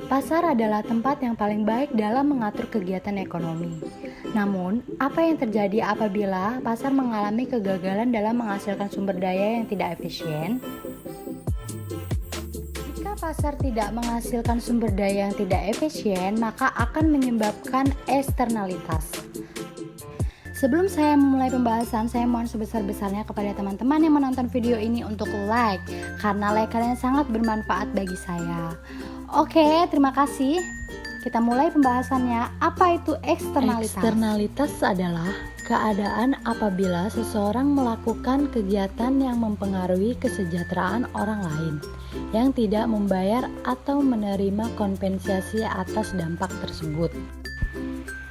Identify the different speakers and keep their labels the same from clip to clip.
Speaker 1: Pasar adalah tempat yang paling baik dalam mengatur kegiatan ekonomi. Namun, apa yang terjadi apabila pasar mengalami kegagalan dalam menghasilkan sumber daya yang tidak efisien? Jika pasar tidak menghasilkan sumber daya yang tidak efisien, maka akan menyebabkan eksternalitas. Sebelum saya memulai pembahasan, saya mohon sebesar-besarnya kepada teman-teman yang menonton video ini untuk like, karena like kalian sangat bermanfaat bagi saya. Oke, terima kasih. Kita mulai pembahasannya. Apa itu eksternalitas?
Speaker 2: Eksternalitas adalah keadaan apabila seseorang melakukan kegiatan yang mempengaruhi kesejahteraan orang lain yang tidak membayar atau menerima kompensasi atas dampak tersebut.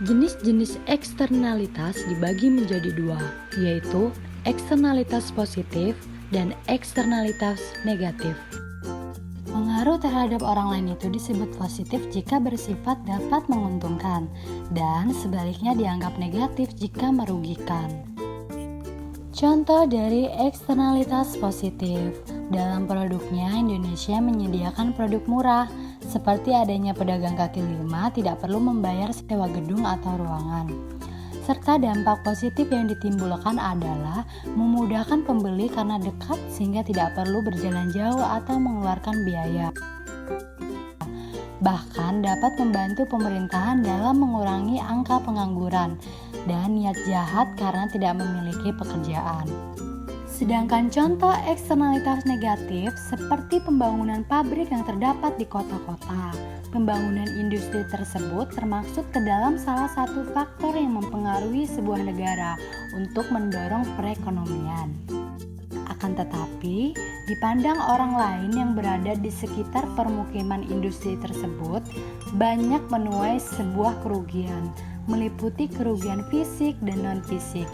Speaker 2: Jenis-jenis eksternalitas dibagi menjadi dua, yaitu eksternalitas positif dan eksternalitas negatif.
Speaker 1: Pengaruh terhadap orang lain itu disebut positif jika bersifat dapat menguntungkan, dan sebaliknya dianggap negatif jika merugikan. Contoh dari eksternalitas positif, dalam produknya Indonesia menyediakan produk murah, seperti adanya pedagang kaki lima tidak perlu membayar sewa gedung atau ruangan. Serta dampak positif yang ditimbulkan adalah memudahkan pembeli karena dekat sehingga tidak perlu berjalan jauh atau mengeluarkan biaya. Bahkan dapat membantu pemerintahan dalam mengurangi angka pengangguran dan niat jahat karena tidak memiliki pekerjaan. Sedangkan contoh eksternalitas negatif seperti pembangunan pabrik yang terdapat di kota-kota. Pembangunan industri tersebut termasuk ke dalam salah satu faktor yang mempengaruhi sebuah negara untuk mendorong perekonomian. Akan tetapi, dipandang orang lain yang berada di sekitar permukiman industri tersebut, banyak menuai sebuah kerugian, meliputi kerugian fisik dan non-fisik.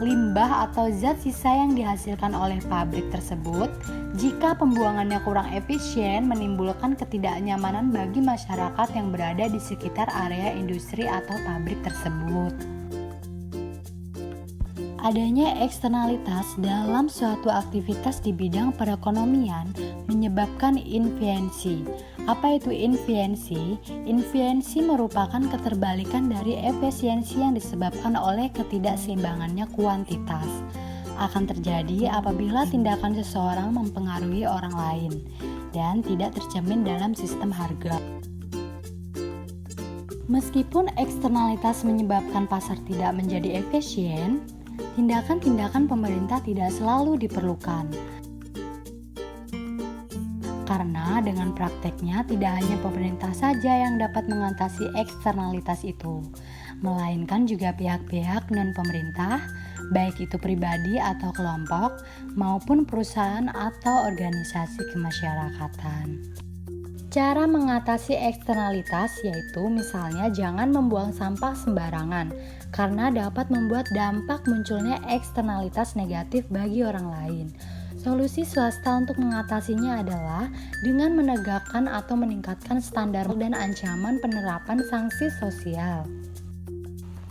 Speaker 1: Limbah atau zat sisa yang dihasilkan oleh pabrik tersebut, jika pembuangannya kurang efisien, menimbulkan ketidaknyamanan bagi masyarakat yang berada di sekitar area industri atau pabrik tersebut. Adanya eksternalitas dalam suatu aktivitas di bidang perekonomian menyebabkan inefisiensi. Apa itu inefisiensi? Inefisiensi merupakan keterbalikan dari efisiensi yang disebabkan oleh ketidakseimbangannya kuantitas. Akan terjadi apabila tindakan seseorang mempengaruhi orang lain dan tidak tercermin dalam sistem harga. Meskipun eksternalitas menyebabkan pasar tidak menjadi efisien, tindakan-tindakan pemerintah tidak selalu diperlukan. Karena dengan prakteknya tidak hanya pemerintah saja yang dapat mengatasi eksternalitas itu, melainkan juga pihak-pihak non-pemerintah, baik itu pribadi atau kelompok, maupun perusahaan atau organisasi kemasyarakatan. Cara mengatasi eksternalitas yaitu misalnya jangan membuang sampah sembarangan, karena dapat membuat dampak munculnya eksternalitas negatif bagi orang lain. Solusi swasta untuk mengatasinya adalah dengan menegakkan atau meningkatkan standar dan ancaman penerapan sanksi sosial.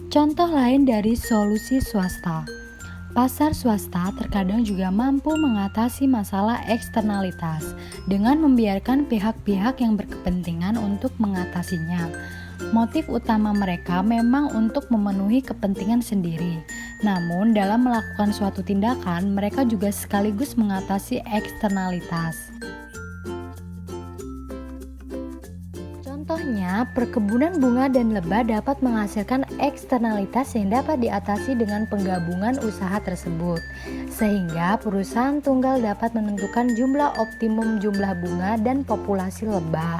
Speaker 1: Contoh lain dari solusi swasta. Pasar swasta terkadang juga mampu mengatasi masalah eksternalitas dengan membiarkan pihak-pihak yang berkepentingan untuk mengatasinya. Motif utama mereka memang untuk memenuhi kepentingan sendiri. Namun, dalam melakukan suatu tindakan, mereka juga sekaligus mengatasi eksternalitas. Contohnya, perkebunan bunga dan lebah dapat menghasilkan eksternalitas yang dapat diatasi dengan penggabungan usaha tersebut, sehingga perusahaan tunggal dapat menentukan jumlah optimum jumlah bunga dan populasi lebah.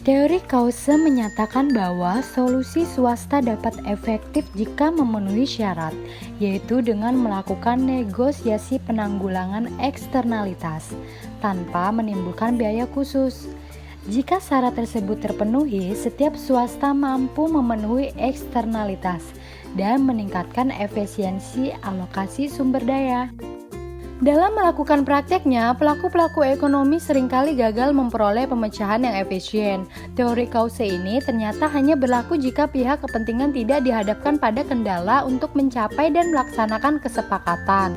Speaker 1: Teori Krause menyatakan bahwa solusi swasta dapat efektif jika memenuhi syarat, yaitu dengan melakukan negosiasi penanggulangan eksternalitas tanpa menimbulkan biaya khusus. Jika syarat tersebut terpenuhi, setiap swasta mampu memenuhi eksternalitas dan meningkatkan efisiensi alokasi sumber daya. Dalam melakukan prakteknya, pelaku-pelaku ekonomi seringkali gagal memperoleh pemecahan yang efisien. Teori Krause ini ternyata hanya berlaku jika pihak kepentingan tidak dihadapkan pada kendala untuk mencapai dan melaksanakan kesepakatan.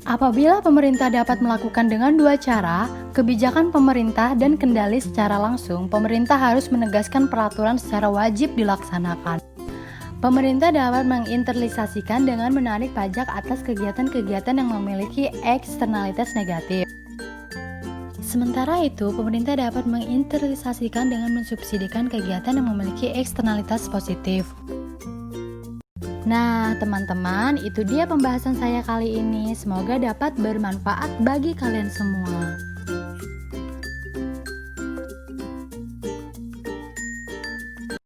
Speaker 1: Apabila pemerintah dapat melakukan dengan dua cara, kebijakan pemerintah dan kendali secara langsung, pemerintah harus menegaskan peraturan secara wajib dilaksanakan. Pemerintah dapat menginternalisasikan dengan menarik pajak atas kegiatan-kegiatan yang memiliki eksternalitas negatif. Sementara itu, pemerintah dapat menginternalisasikan dengan mensubsidikan kegiatan yang memiliki eksternalitas positif. Nah, teman-teman, itu dia pembahasan saya kali ini. Semoga dapat bermanfaat bagi kalian semua.